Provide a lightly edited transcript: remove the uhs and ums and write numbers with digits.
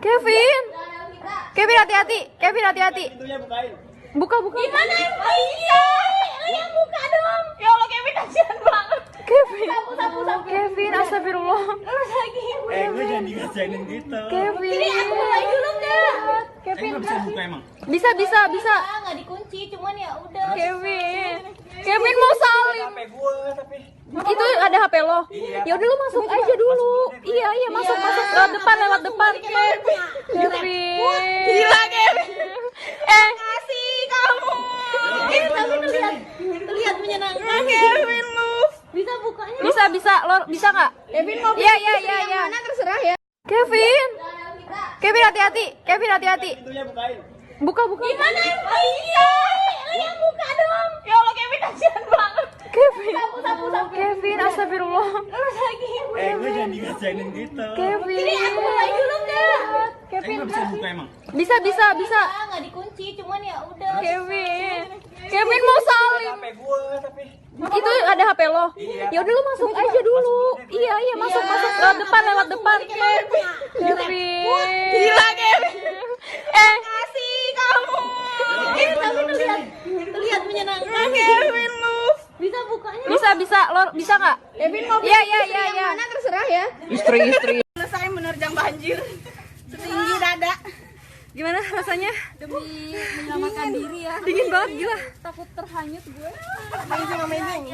Kevin. Kevin hati-hati. Kevin hati-hati. Buka. Gimana? Iya. Yang buka dong. Ya Allah Kevin kasihan banget. Kevin. Sapu. Kevin, astagfirullah. Terus lagi. Gue jangan dikasihanin gitu. Kevin. Jadi aku mulai dulu enggak? Kevin. Nggak bisa buka emang. Bisa. Enggak dikunci, cuman ya udah. Kevin mau salin. HP gue tapi. Itu ada HP lo. Ya udah lu masuk aja dulu. Iya, masuk lewat depan. Kevin. Gila Kevin. Kasih kamu. Ini tapi terlihat menyenangkan Kevin lu. Bisa bukanya? Bisa. Lo bisa nggak? Kevin mau Iya. mana terserah ya. Kevin. Kevin hati-hati. Pintunya bukain. Buka. Gimana? Iya. Yang buka dong. Ya Allah Kevin kasihan banget. Kevin. Sapu. Kevin, astagfirullah. Terus lagi. Gue jangan dikasihanin gitu. Kevin. Jadi aku mulai dulu enggak? Kevin. Nggak bisa buka emang. Bisa. Enggak dikunci, cuman ya udah. Kevin mau salin. HP gue tapi. Itu ada HP lo. Ya udah lu masuk aja dulu. Iya, masuk lewat depan. Kevin. Gila Kevin. Kasih kamu. Ini tapi terlihat menyenangkan Kevin lu. Bisa bukanya? Bisa. Lo bisa nggak? Kevin mau Iya. mana terserah ya. Istri. Selesai menerjang banjir setinggi dada. Gimana rasanya? Demi menyelamatkan diri ya. Dingin banget gila. Takut terhanyut gue. Amazing.